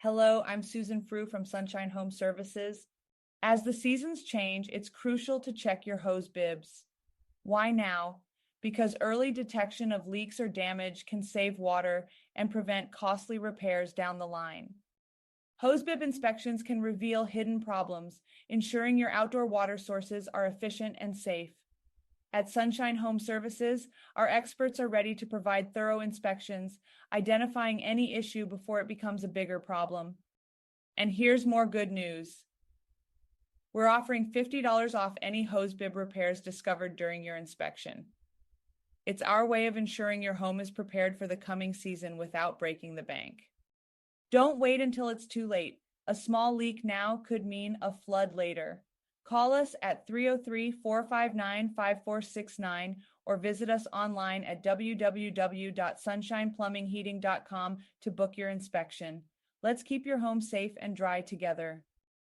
Hello, I'm Susan Frew from Sunshine Home Services. As the seasons change, it's crucial to check your hose bibs. Why now? Because early detection of leaks or damage can save water and prevent costly repairs down the line. Hose bib inspections can reveal hidden problems, ensuring your outdoor water sources are efficient and safe. At Sunshine Home Services, our experts are ready to provide thorough inspections, identifying any issue before it becomes a bigger problem. And here's more good news. We're offering $50 off any hose bib repairs discovered during your inspection. It's our way of ensuring your home is prepared for the coming season without breaking the bank. Don't wait until it's too late. A small leak now could mean a flood later. Call us at 303-459-5469 or visit us online at www.sunshineplumbingheating.com to book your inspection. Let's keep your home safe and dry together.